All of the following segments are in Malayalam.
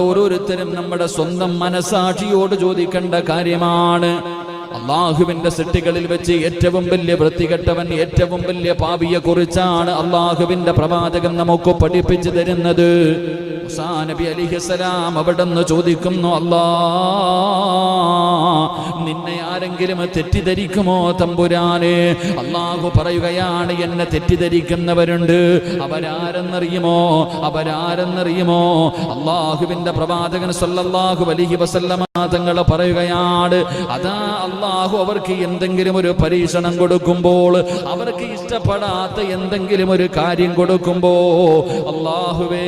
ഓരോരുത്തരും നമ്മുടെ സ്വന്തം മനസാക്ഷിയോട് ചോദിക്കേണ്ട കാര്യമാണ്. അള്ളാഹുവിന്റെ സൃഷ്ടികളിൽ വെച്ച് ഏറ്റവും വലിയ വൃത്തികെട്ടവൻ, ഏറ്റവും വലിയ പാപിയെ കുറിച്ചാണ് അള്ളാഹുവിന്റെ പ്രവാചകൻ നമുക്ക് പഠിപ്പിച്ചു തരുന്നത്. മൂസാ നബി അലൈഹിസ്സലാം അവിടുന്ന് ചോദിക്കുന്നു, അല്ലാ, നിന്നെ ആരെങ്കിലും തെറ്റിദ്ധരിക്കുമോ തമ്പുരാനെ? അള്ളാഹു പറയുകയാണ്, എന്നെ തെറ്റിദ്ധരിക്കുന്നവരുണ്ട്. അവരാരെന്നറിയുമോ? അള്ളാഹുവിന്റെ പ്രവാചകൻ സല്ലല്ലാഹു അലൈഹി വസല്ലമ തങ്ങൾ പറയുകയാണ്, അതാ അള്ളാഹു അവർക്ക് എന്തെങ്കിലും ഒരു പരീക്ഷണം കൊടുക്കുമ്പോൾ, അവർക്ക് ഇഷ്ടപ്പെടാത്ത എന്തെങ്കിലും ഒരു കാര്യം കൊടുക്കുമ്പോ, അള്ളാഹുവേ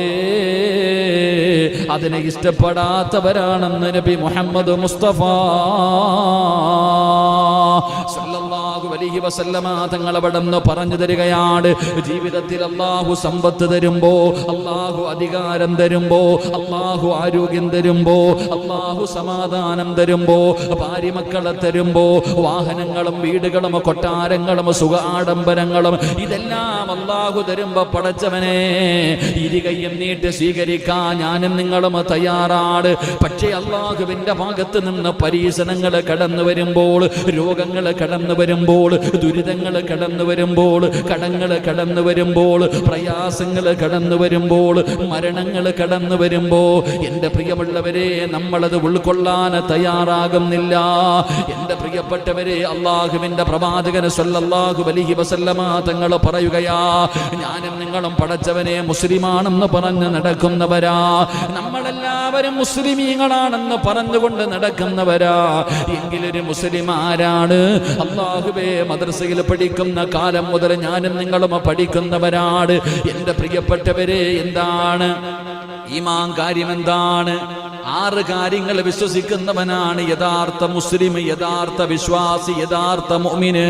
അതിനെ ഇഷ്ടപ്പെടാത്തവരാണെന്ന് നബി മുഹമ്മദ് മുസ്തഫ സല്ലല്ലാഹു അലൈഹി വസല്ലമ തങ്ങൾ അവിടുന്ന് പറഞ്ഞു തരികയാണ്. ജീവിതത്തിൽ അള്ളാഹു സമ്പത്ത് തരുമ്പോ, അള്ളാഹു അധികാരം തരുമ്പോ, അള്ളാഹു ആരോഗ്യം തരുമ്പോ, അള്ളാഹു സമാധാനം തരുമ്പോ, ഭാര്യ മക്കളെ തരുമ്പോ, വാഹനങ്ങളും വീടുകളും കൊട്ടാരങ്ങളും സുഖ ആഡംബരങ്ങളും ഇതെല്ലാം അള്ളാഹു തരുമ്പോ, പടച്ചവനെ ഇരുകൈയും നീട്ടി സ്വീകരിക്കാൻ ഞാനും നിങ്ങളും തയ്യാറാണ്. പക്ഷേ അള്ളാഹുവിന്റെ ഭാഗത്ത് നിന്ന് പരീക്ഷണങ്ങൾ കടന്നു വരുമ്പോൾ, രോഗങ്ങൾ കടന്നു വരുമ്പോൾ, ദുരിതങ്ങൾ കടന്നു വരുമ്പോൾ, കടങ്ങൾ കടന്നു വരുമ്പോൾ, പ്രയാസങ്ങൾ കടന്നു വരുമ്പോൾ, മരണങ്ങൾ കടന്നു വരുമ്പോ, എന്റെ പ്രിയമുള്ളവരെ, നമ്മളത് ഉൾക്കൊള്ളാൻ തയ്യാറാകുന്നില്ല. എന്റെ പ്രിയപ്പെട്ടവരെ, അള്ളാഹുവിന്റെ പ്രവാചകൻ സല്ലല്ലാഹു അലൈഹി വസല്ലമ തങ്ങൾ പറയുകയാ, ഞാനും നിങ്ങളും പടച്ചവനെ മുസ്ലിമാണെന്ന് പറഞ്ഞ് നടക്കുന്നവരാ, നമ്മളെല്ലാവരും മുസ്ലിമീങ്ങളാണെന്ന് പറഞ്ഞുകൊണ്ട് നടക്കുന്നവരാ. എങ്കിലൊരു മുസ്ലിം ആരാണ്? അല്ലാഹുവേ, മദ്രസയിൽ പഠിക്കുന്ന കാലം മുതൽ ഞാനും നിങ്ങളും പഠിക്കുന്നവരാണ്. എന്റെ പ്രിയപ്പെട്ടവരെ, എന്താണ് ഈമാൻ? കാര്യം എന്താണ്? 6 കാര്യങ്ങൾ വിശ്വസിക്കുന്നവനാണ് യഥാർത്ഥ മുസ്ലിം, യഥാർത്ഥ വിശ്വാസി, യഥാർത്ഥ മുഅ്മിന്.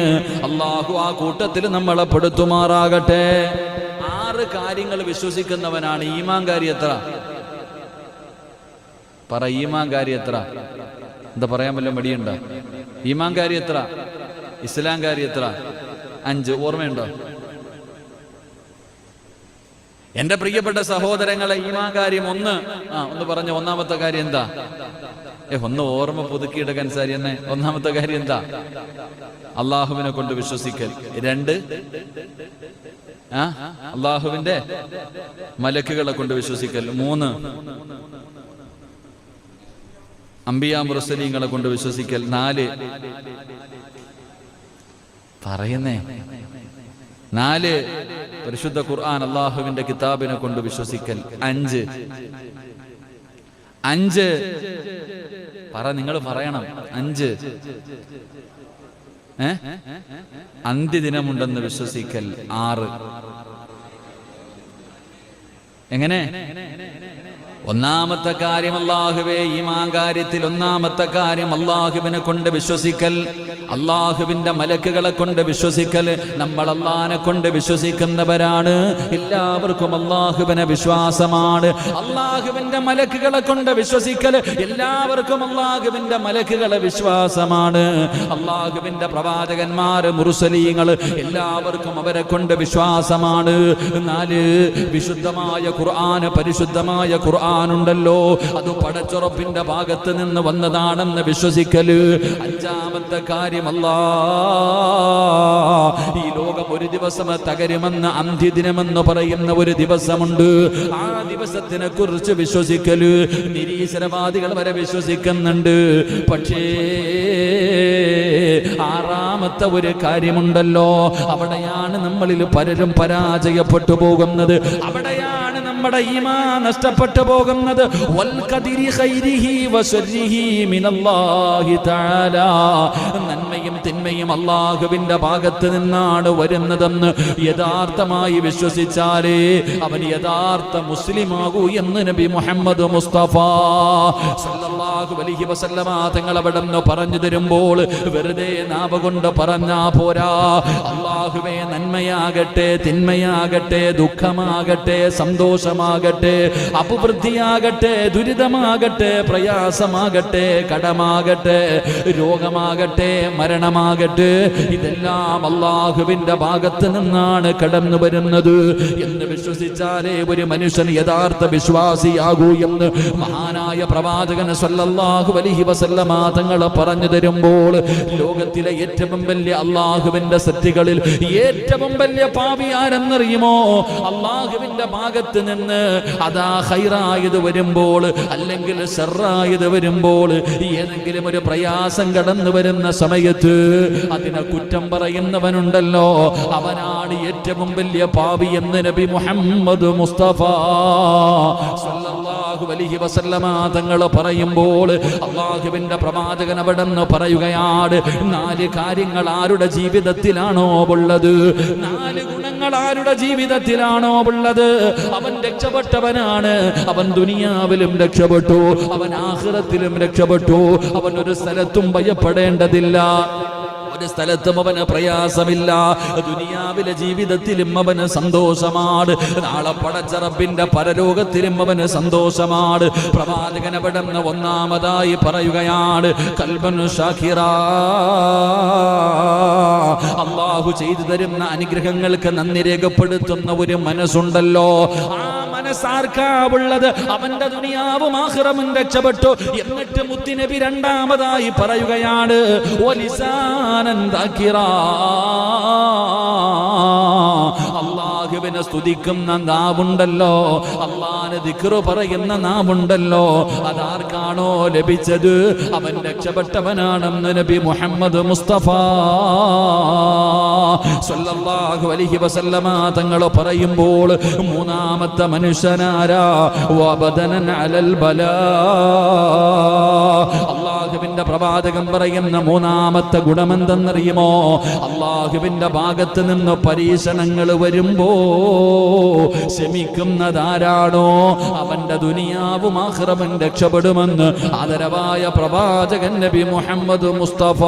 അല്ലാഹു ആ കൂട്ടത്തിൽ നമ്മളെ പെടുത്തുമാറാകട്ടെ. 6 കാര്യങ്ങൾ വിശ്വസിക്കുന്നവനാണ്. ഈമാൻ കാര്യം എത്ര? പറ, ഈമാൻ കാര്യം എത്ര? എന്താ പറയാൻ വല്ല മടിയുണ്ടോ? ഈമാൻ കാര്യം എത്ര? ഇസ്ലാം കാര്യം എത്ര? 5. ഓർമ്മയുണ്ടോ? എന്റെ പ്രിയപ്പെട്ട സഹോദരങ്ങളെ, ഈമാൻ കാര്യം 1. ഒന്ന് പറഞ്ഞ, ഒന്നാമത്തെ കാര്യം എന്താ? ഒന്ന് ഓർമ്മ പുതുക്കിയെടുക്കാൻ സാരി തന്നെ. ഒന്നാമത്തെ കാര്യം എന്താ? അള്ളാഹുവിനെ കൊണ്ട് വിശ്വസിക്കൽ. 2, അള്ളാഹുവിന്റെ മലക്കുകളെ കൊണ്ട് വിശ്വസിക്കൽ. 3, അംബിയാ മുർസലീങ്ങളെ കൊണ്ട് വിശ്വസിക്കൽ. 4, പറയുന്നേ 4, പരിശുദ്ധ ഖുർആൻ അള്ളാഹുവിന്റെ കിതാബിനെ കൊണ്ട് വിശ്വസിക്കൽ. 5 പറ, നിങ്ങൾ പറയണം. 5 അന്ത്യദിനമുണ്ടെന്ന് വിശ്വസിക്കൽ. 6 എങ്ങനെ? ഒന്നാമത്തെ കാര്യം അല്ലാഹുവേ, ഈമാൻ കാര്യത്തിൽ ഒന്നാമത്തെ കാര്യം അല്ലാഹുവിനെ കൊണ്ട് വിശ്വസിക്കൽ, അല്ലാഹുവിന്റെ മലക്കുകളെ കൊണ്ട് വിശ്വസിക്കൽ. നമ്മൾ അല്ലാഹനെ കൊണ്ട് വിശ്വസിക്കുന്നവരാണ്. എല്ലാവർക്കും അല്ലാഹുവിനെ വിശ്വാസമാണ്. അല്ലാഹുവിന്റെ മലക്കുകളെ കൊണ്ട് വിശ്വസിക്കൽ. എല്ലാവർക്കും അല്ലാഹുവിന്റെ മലക്കുകളെ വിശ്വാസമാണ്. അല്ലാഹുവിന്റെ പ്രവാചകന്മാർ, മുർസലീങ്ങൾ, എല്ലാവർക്കും അവരെ കൊണ്ട് വിശ്വാസമാണ്. 4, വിശുദ്ധമായ ഖുർആൻ, പരിശുദ്ധമായ ഖുർആൻ ണ്ടല്ലോ, അത് പടച്ചുറപ്പിന്റെ ഭാഗത്ത് നിന്ന് വന്നതാണെന്ന് വിശ്വസിക്കല്. 5-ാമത്തെ കാര്യം, ഈ ലോകം ഒരു ദിവസം തകരുമെന്ന്, അന്ത്യദിനമെന്ന് പറയുന്ന ഒരു ദിവസമുണ്ട്. ആ ദിവസത്തിനെ കുറിച്ച് വിശ്വസിക്കല്. നിരീശ്വരവാദികൾ വരെ വിശ്വസിക്കുന്നുണ്ട്. പക്ഷേ 6-ാമത്തെ ഒരു കാര്യമുണ്ടല്ലോ, അവിടെയാണ് നമ്മളിൽ പലരും പരാജയപ്പെട്ടു പോകുന്നത്. അവിടെയാണ് നമ്മുടെ ഈമാൻ നഷ്ടപ്പെട്ടു പോകുന്നത്. വൽഖദിരി ഖൈരിഹി വശർരിഹി മിനല്ലാഹി തആല. നന്മയും തിന്മയും അല്ലാഹുവിന്റെ ഭാഗത്ത് നിന്നാണ് വരുന്നതെന്ന് യഥാർത്ഥമായി വിശ്വസിച്ചാലേ അവൻ യഥാർത്ഥ മുസ്ലിമാകൂ എന്ന് നബി മുഹമ്മദ് മുസ്തഫ സല്ലല്ലാഹു അലൈഹി വസല്ലമ തങ്ങൾ അവിടുന്ന് പറഞ്ഞു തരുമ്പോൾ വെറുതെ നാവ് കൊണ്ട് പറഞ്ഞാ പോരാ. അല്ലാഹുവേ, നന്മയാകട്ടെ തിന്മയാകട്ടെ, ദുഃഖമാകട്ടെ സന്തോഷം ദോഷമാകട്ടെ, അപവൃത്തിയാകട്ടെ, ദുരിതമാകട്ടെ, പ്രയാസമാകട്ടെ, കടമാകട്ടെ, രോഗമാകട്ടെ, മരണമാകട്ടെ, ഇതെല്ലാം അല്ലാഹുവിന്റെ ഭാഗത്ത് നിന്നാണ് കടന്നു വരുന്നത് എന്ന് വിശ്വസിച്ചാലേ ഒരു മനുഷ്യൻ യഥാർത്ഥ വിശ്വാസിയാകൂ എന്ന് മഹാനായ പ്രവാചകൻ സല്ലല്ലാഹു അലൈഹി വസല്ലമ തങ്ങൾ പറഞ്ഞു തരുമ്പോൾ, ലോകത്തിലെ ഏറ്റവും വലിയ അല്ലാഹുവിന്റെ സൃഷ്ടികളിൽ ഏറ്റവും വലിയ പാപി ആരെന്നറിയുമോ? അല്ലാഹുവിന്റെ ഭാഗത്ത് നിന്ന് അതാ ഖൈറായത് വരുമ്പോൾ അല്ലെങ്കിൽ ശർറായത് വരുമ്പോൾ, ഏതെങ്കിലും ഒരു പ്രയാസം കടന്നു വരുന്ന സമയത്ത് അതിനെ കുറ്റം പറയുന്നവനുണ്ടല്ലോ, അവനാണ് ഏറ്റവും വലിയ പാപി എന്ന് നബി മുഹമ്മദ് മുസ്തഫ സല്ലല്ലാഹു അലൈഹി വസല്ലമ തങ്ങൾ പറയുമ്പോൾ, അല്ലാഹുവിന്റെ പ്രവാചകൻ അവിടെന്ന് പറയുകയാണ്, 4 കാര്യങ്ങൾ ആരുടെ ജീവിതത്തിലാണോ ഉള്ളത്, 4 ഗുണങ്ങൾ ആരുടെ ജീവിതത്തിലാണോ ഉള്ളത്, അവൻ രക്ഷപ്പെട്ടവനാണ്. അവൻ ദുനിയാവിലും രക്ഷപ്പെട്ടു, അവൻ ആഖിറത്തിലും രക്ഷപ്പെട്ടു. അവൻ ഒരു സ്ഥലത്തും ഭയപ്പെടേണ്ടതില്ല, ഒരു സ്ഥലത്തും അവന് പ്രയാസമില്ല. ദുനിയാവിലെ ജീവിതത്തിലും അവന് സന്തോഷമാണ്, നാളെ പടച്ച റബ്ബിന്റെ പരലോകത്തിലും അവന് സന്തോഷമാണ്. പ്രവാചകൻ അവിടുന്ന് ഒന്നാമതായി പറയുകയാണ്, ഖൽബൻ ഷാകിറാ, അല്ലാഹു ചെയ്തു തരുന്ന അനുഗ്രഹങ്ങൾക്ക് നന്ദി രേഖപ്പെടുത്തുന്ന ഒരു മനസ്സുണ്ടല്ലോ, ആ മനസ്സാർക്കാവുള്ളത് അവന്റെ ദുനിയാവും ആഖിറവും രക്ഷപ്പെട്ടു. എന്നിട്ട് മുത്തുനബി രണ്ടാമതായി പറയുകയാണ്, വലിസാനൻ ദാകിറാ, അല്ലാഹുവിനെ സ്തുതിക്കുന്ന നാവുണ്ടല്ലോ, അല്ലാഹുവിനെ ദിക്ർ പറയുന്ന നാവുണ്ടല്ലോ, അതാർക്കാണോ ലഭിച്ചത് അവൻ രക്ഷപ്പെട്ടവനാണെന്ന് നബി മുഹമ്മദ് മുസ്തഫ സല്ലല്ലാഹു അലൈഹി വസല്ലമ തങ്ങൾ പറയുമ്പോൾ, മൂന്നാമത്തെ മനുഷ്യനാരാ? വബദനൻ അലൽ ബലാ, അല്ലാഹുവിന്റെ പ്രവാചകൻ പറയുന്ന മൂന്നാമത്തെ ഗുണമെന്തെന്നറിയുമോ? അല്ലാഹുവിന്റെ ഭാഗത്ത് നിന്ന് പരീക്ഷണങ്ങൾ വരുമ്പോ ശമിക്കുന്നതാരാണോ അവന്റെ ദുനിയാവും ആഖിറവും രക്ഷപ്പെടുമെന്ന് ആദരവായ പ്രവാചകൻ നബി മുഹമ്മദ് മുസ്തഫ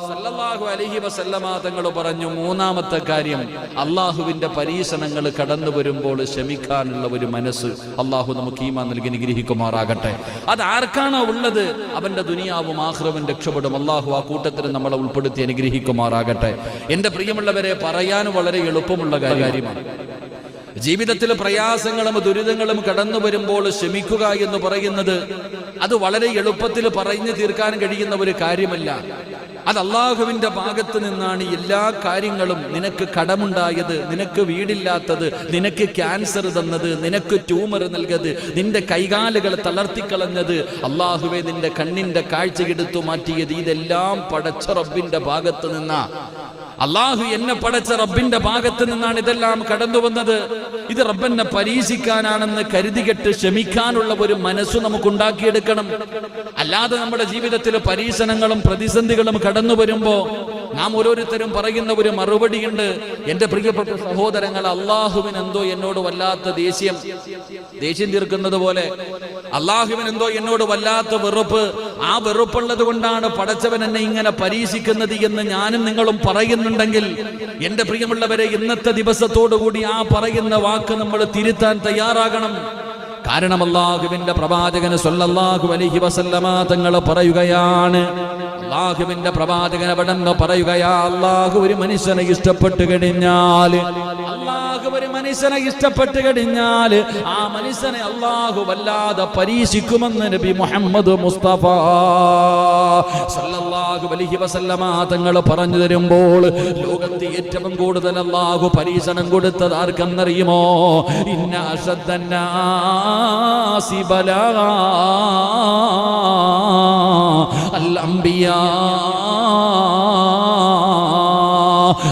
സല്ലല്ലാഹു അലൈഹി വസല്ലമ തങ്ങൾ പറഞ്ഞു, മൂന്നാമത്തെ കാര്യം, അള്ളാഹുവിന്റെ പരീക്ഷണങ്ങൾ കടന്നു വരുമ്പോൾ ക്ഷമിക്കാനുള്ള ഒരു മനസ്സ്. അള്ളാഹു നമുക്ക് ഈമാൻ നൽകി അനുഗ്രഹിക്കുമാറാകട്ടെ. അത് ആർക്കാണോ ഉള്ളത് അവന്റെ ദുനിയാവും ആഖിറവും രക്ഷപ്പെടും. അള്ളാഹു ആ കൂട്ടത്തിൽ നമ്മളെ ഉൾപ്പെടുത്തി അനുഗ്രഹിക്കുമാറാകട്ടെ. എന്റെ പ്രിയമുള്ളവരെ, പറയാൻ വളരെ എളുപ്പമുള്ള കാര്യമാണ്. ജീവിതത്തിൽ പ്രയാസങ്ങളും ദുരിതങ്ങളും കടന്നു വരുമ്പോൾ ക്ഷമിക്കുക എന്ന് പറയുന്നത് അത് വളരെ എളുപ്പത്തിൽ പറഞ്ഞു തീർക്കാൻ കഴിയുന്ന ഒരു കാര്യമല്ല. അത് അള്ളാഹുവിന്റെ ഭാഗത്ത് നിന്നാണ് എല്ലാ കാര്യങ്ങളും. നിനക്ക് കടമുണ്ടായത്, നിനക്ക് വീടില്ലാത്തത്, നിനക്ക് ക്യാൻസർ തന്നത്, നിനക്ക് ട്യൂമർ നൽകിയത്, നിന്റെ കൈകാലുകൾ തളർത്തിക്കളഞ്ഞത്, അള്ളാഹുവെ നിന്റെ കണ്ണിന്റെ കാഴ്ച എടുത്തു മാറ്റിയത്, ഇതെല്ലാം പടച്ച റബ്ബിന്റെ ഭാഗത്ത് നിന്നാ. അള്ളാഹു എന്നെ പടച്ച റബ്ബിന്റെ ഭാഗത്ത് നിന്നാണ് ഇതെല്ലാം കടന്നു വന്നത്. ഇത് റബ്ബെന്നെ പരീക്ഷിക്കാനാണെന്ന് കരുതികെട്ട് ക്ഷമിക്കാനുള്ള ഒരു മനസ്സ് നമുക്കുണ്ടാക്കിയെടുക്കണം. അല്ലാതെ നമ്മുടെ ജീവിതത്തിൽ പരീക്ഷണങ്ങളും പ്രതിസന്ധികളും കടന്നു വരുമ്പോ നാം ഓരോരുത്തരും പറയുന്ന ഒരു മറുപടിയുണ്ട്. എന്റെ പ്രിയപ്പെട്ട സഹോദരങ്ങൾ, അള്ളാഹുവിനെന്തോ എന്നോട് വല്ലാത്ത ദേഷ്യം തീർക്കുന്നത് പോലെ, അള്ളാഹുവിനെന്തോ എന്നോട് വല്ലാത്ത വെറുപ്പ്, ആ വെറുപ്പുള്ളത് കൊണ്ടാണ് പടച്ചവൻ എന്നെ ഇങ്ങനെ പരീക്ഷിക്കുന്നത് എന്ന് ഞാനും നിങ്ങളും പറയുന്നുണ്ടെങ്കിൽ, എന്റെ പ്രിയമുള്ളവരെ, ഇന്നത്തെ ദിവസത്തോടുകൂടി ആ പറയുന്ന വാക്ക് നമ്മൾ തിരുത്താൻ തയ്യാറാകണം. കാരണം അല്ലാഹുവിന്റെ പ്രവാചകൻ സല്ലല്ലാഹു അലൈഹി വസല്ലമ തങ്ങൾ പറയുകയാണ്, അല്ലാഹുവിന്റെ പ്രവാചകൻ അവിടെന്ന് പറയുകയാ, അല്ലാഹു ഒരു മനുഷ്യനെ ഇഷ്ടപ്പെട്ടു കഴിഞ്ഞാൽ, ആ മനുഷ്യനെ അല്ലാഹു വല്ലാതെ പരീക്ഷിക്കുമെന്ന് നബി മുഹമ്മദ് മുസ്തഫ സല്ലല്ലാഹു അലൈഹി വസല്ലമ തങ്ങൾ പറഞ്ഞു തരുമ്പോൾ, ലോകത്ത് ഏറ്റവും കൂടുതൽ അല്ലാഹു പരീക്ഷണം കൊടുത്തത് ആർക്കെന്നറിയുമോ? ഇന്ന അശദ്ദന്നാസി ബലാ അൽ അംബിയാ.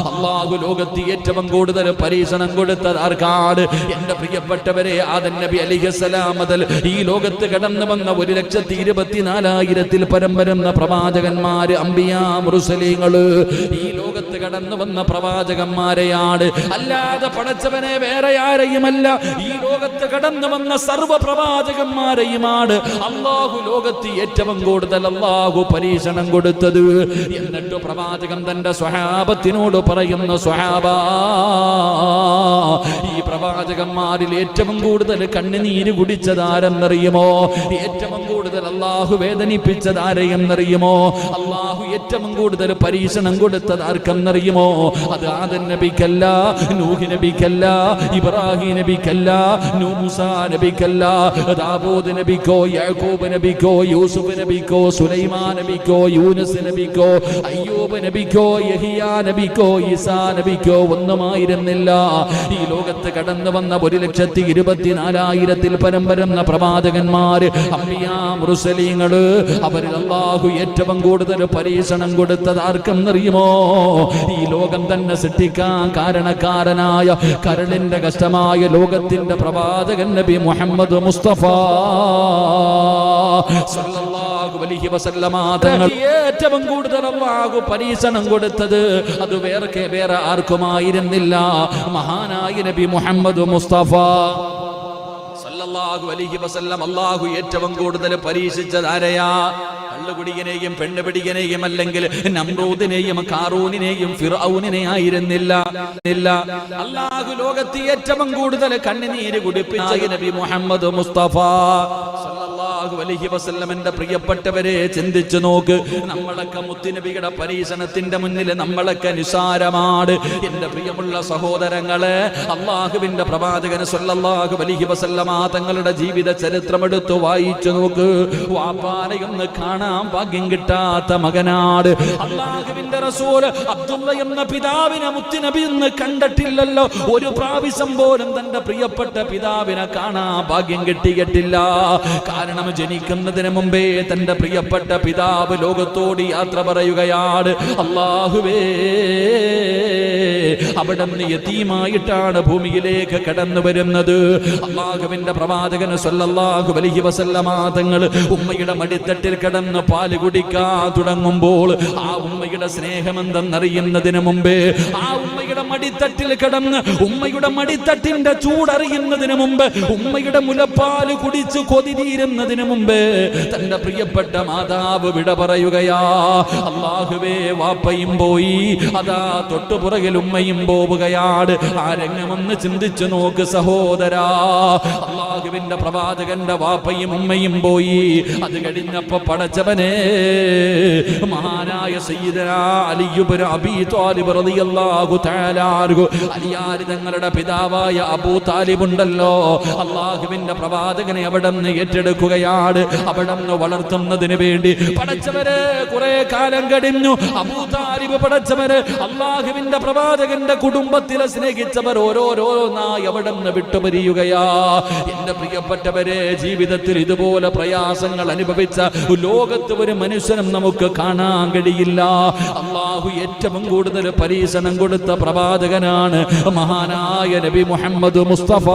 അല്ലാഹു ലോകത്ത് ഏറ്റവും കൂടുതൽ പരീക്ഷണം കൊടുത്തത് ആർക്കാണ്? എന്റെ പ്രിയപ്പെട്ടവരെ, ആദം നബി അലൈഹിസ്സലാം മുതൽ ഈ ലോകത്ത് കടന്നു വന്ന 1,24,000 പരം വരുന്ന പ്രവാചകന്മാര്, അംബിയാ, മുർസലീങ്ങള്, ഈ ലോകത്ത് കടന്നു വന്ന പ്രവാചകന്മാരെയാണ്. അല്ലാതെ പടച്ചവനെ വേറെ ആരെയുമല്ല, ഈ ലോകത്ത് കടന്നു വന്ന സർവ്വ പ്രവാചകന്മാരെയുമാണ് അള്ളാഹു ലോകത്ത് ഏറ്റവും കൂടുതൽ അള്ളാഹു പരീക്ഷണം കൊടുത്തത്. എന്നിട്ട് പ്രവാചകൻ തന്റെ സ്വഹാബത്തിനോട് പറയുന്ന, സ്വഹാബാ, ഈ പ്രവാചകന്മാരിൽ ഏറ്റവും കൂടുതൽ കണ്ണുനീര് കുടിച്ചതാരെന്നറിയുമോ? ഏറ്റവും കൂടുതൽ അള്ളാഹു വേദനിപ്പിച്ചതാരെയെന്നറിയുമോ? അള്ളാഹു ഏറ്റവും കൂടുതൽ പരീക്ഷണം കൊടുത്തത് ആർക്കെന്നറിയുമോ? അത് ആദം നബിക്കല്ല, നൂഹ് നബിക്കല്ല, ഇബ്രാഹിം നബിക്കല്ല, മൂസാ നബിക്കല്ല, ദാവൂദ് നബിക്കോ, യാക്കൂബ് നബിക്കോ, യൂസുഫ് നബിക്കോ, സുലൈമാൻ നബിക്കോ, യൂനുസ് നബിക്കോ, അയ്യൂബ് നബിക്കോ, യഹിയാ നബിക്കോ, ഈസാ നബിക്കോ ഒന്നുമായിരുന്നില്ല. ഈ ലോകത്ത് കടന്നു വന്ന 1,24,000 പരം വരുന്ന പ്രവാചകന്മാര്, അംബിയാ, മുർസലീങ്ങള്, അവരിൽ അല്ലാഹു ഏറ്റവും കൂടുതൽ പരീക്ഷണം കൊടുത്തത് ആർക്കെന്നറിയുമോ? ഈ ലോകം തന്നെ സൃഷ്ടിക്കാൻ കാരണക്കാരനായ കരളിന്റെ കഷ്ടമായ ലോകത്തിന്റെ പ്രവാചകൻ നബി മുഹമ്മദ് മുസ്തഫ സല്ലല്ലാഹു അലൈഹി വസല്ലമ തങ്ങൾ ഏറ്റവും കൂടുതൽ അല്ലാഹു പരീക്ഷണം കൊടുത്തത് അത് വേറെ ആർക്കുമായിരുന്നില്ല. മഹാനായ നബി മുഹമ്മദ് മുസ്തഫ സല്ലല്ലാഹു അലൈഹി വസല്ലം അല്ലാഹു ഏറ്റവും കൂടുതൽ പരീക്ഷിച്ചത് ആരെയാ? കള്ളുകുടിയനെയും പെണ്ണുപിടിയനെയും അല്ലെങ്കിൽ നമ്രൂദിനെയും കാറൂനിനെയും ഫിർഔനിനെ ആയിരുന്നില്ല. അല്ലാഹു ലോകത്ത് ഏറ്റവും കൂടുതൽ കണ്ണുനീര് കുടിപ്പിച്ച നബി മുഹമ്മദ് മുസ്തഫ സല്ലല്ലാഹു അലൈഹി വസല്ലമന്റെ പ്രിയപ്പെട്ടവരെ, ചിന്തിച്ചു നോക്ക്. നമ്മളൊക്കെ മുത്തുനബിയുടെ പരീക്ഷണത്തിന്റെ മുന്നിൽ നമ്മളൊക്കെ നിസാരമാണ്. എന്റെ പ്രിയമുള്ള സഹോദരങ്ങളെ, അള്ളാഹുവിന്റെ പ്രവാചകൻ സല്ലല്ലാഹു അലൈഹി വസല്ലമ തങ്ങളുടെ ജീവിത ചരിത്രം എടുത്തു വായിച്ചു നോക്ക്. വാപ്പാനെയൊന്ന് കാണാൻ ഭാഗ്യം കിട്ടാത്ത മകനാട്. അള്ളാഹുവിന്റെ റസൂൽ അബ്ദുള്ള എന്ന പിതാവിനെ മുത്തുനബി എന്ന് കണ്ടിട്ടില്ലല്ലോ. ഒരു പ്രാവശ്യം പോലും തന്റെ പ്രിയപ്പെട്ട പിതാവിനെ കാണാൻ ഭാഗ്യം കിട്ടിയിട്ടില്ല. കാരണം ജനിക്കുന്നതിന് മുമ്പേ തന്റെ പ്രിയപ്പെട്ട പിതാവ് ലോകത്തോട് യാത്ര പറയുകയാണ്. അല്ലാഹുവേ, അവിടുന്ന് യതീമായിട്ടാണ് ഭൂമിയിലേക്ക് കടന്നു വരുന്നത്. അല്ലാഹുവിന്റെ പ്രവാചകൻ സല്ലല്ലാഹു അലൈഹി വസല്ലമ തങ്ങൾ ഉമ്മയുടെ മടിത്തട്ടിൽ കിടന്ന് പാല് കുടിക്കാൻ തുടങ്ങുമ്പോൾ ആ ഉമ്മയുടെ സ്നേഹമെന്തെന്നറിയുന്നതിന് മുമ്പേ, ആ ഉമ്മയുടെ മടിത്തട്ടിൽ കിടന്ന് ഉമ്മയുടെ മടിത്തട്ടിന്റെ ചൂടറിയുന്നതിന് മുമ്പ്, ഉമ്മയുടെ മുലപ്പാല് കുടിച്ച് കൊതി തീരുന്നതിന് മുമ്പ് തന്റെ പ്രിയപ്പെട്ട മാതാവ് വിട പറയുകയാ. അല്ലാഹുവേ, വാപ്പയും പോയി, അതാ തൊട്ടുപുറകിൽ ഉമ്മയും പോവുകയാണ്. ആ രംഗമൊന്ന് ചിന്തിച്ചു നോക്ക് സഹോദരാ. അല്ലാഹുവിന്റെ പ്രവാചകന്റെ വാപ്പയും ഉമ്മയും പോയി. അത് കഴിഞ്ഞപ്പോ പടച്ചവനെ, മഹാനായ സയ്യിദനാ അലി ഇബ്നു അബീ ത്വാലിബ് റളിയല്ലാഹു തആല അൻഹു, അലിയാർ തങ്ങളുടെ പിതാവായ അബൂ താലിബ് ഉണ്ടല്ലോ, അല്ലാഹുവിന്റെ പ്രവാചകനെ അവിടെ നിന്ന് ഏറ്റെടുക്കുകയാണ്. അവിടെ നിന്ന് വളർത്തുന്നതിന് വേണ്ടി പടച്ചവരെ കുറെ കാലം കഴിഞ്ഞു. അബൂ താലിബ് പടച്ചവര് അല്ലാഹുവിന്റെ പ്രവാചകന്റെ കുടുംബത്തിലെ സ്നേഹിച്ചവർ ഓരോരോന്നായി അവിടെ നിന്ന് വിട്ടുപിരിയുകയാ. എന്റെ പ്രിയപ്പെട്ടവരെ, ജീവിതത്തിൽ ഇതുപോലെ പ്രയാസങ്ങൾ അനുഭവിച്ച ലോകത്ത് ഒരു മനുഷ്യനും നമുക്ക് കാണാൻ കഴിയില്ല. അല്ലാഹു ഏറ്റവും കൂടുതൽ പരീക്ഷണം കൊടുത്ത പ്രവാചകനാണ് മഹാനായ നബി മുഹമ്മദ് മുസ്തഫ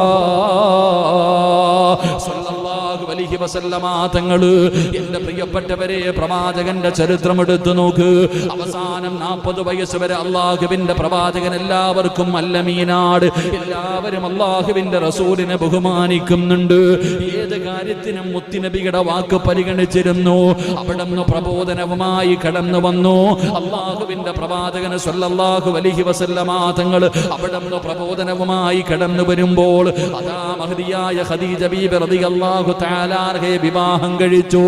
സല്ലല്ലാഹു അലൈഹി വസല്ലമ തങ്ങൾ. എന്റെ പ്രിയപ്പെട്ടവരെ, പ്രവാചകന്റെ ചരിത്രം എടുത്തു നോക്ക്. അവസാനം 40 വയസ്സ് വരെ അല്ലാഹുവിന്റെ പ്രവാചകൻ എല്ലാവർക്കും അല്ലമീനാട്. എല്ലാവരും അല്ലാഹുവിന്റെ റസൂലിനെ ബഹുമാനിക്കുന്നുണ്ട്. ഏത് കാര്യത്തിനും മുത്തുനബിയുടെ വാക്ക് പരിഗണിച്ചിരുന്നു. അവിടെ നിന്ന് പ്രബോധനവുമായി കടന്നു വന്നു അല്ലാഹുവിന്റെ പ്രവാചകൻ സല്ലല്ലാഹു അലൈഹി വസല്ലമ തങ്ങൾ. അവിടെ നിന്ന് പ്രബോധനവുമായി കടന്നു വരുമ്പോൾ അതാ മഹദിയായ ഖദീജ ബീബി റളിയല്ലാഹു തആല അൻഹയെ വിവാഹം കഴിച്ചു.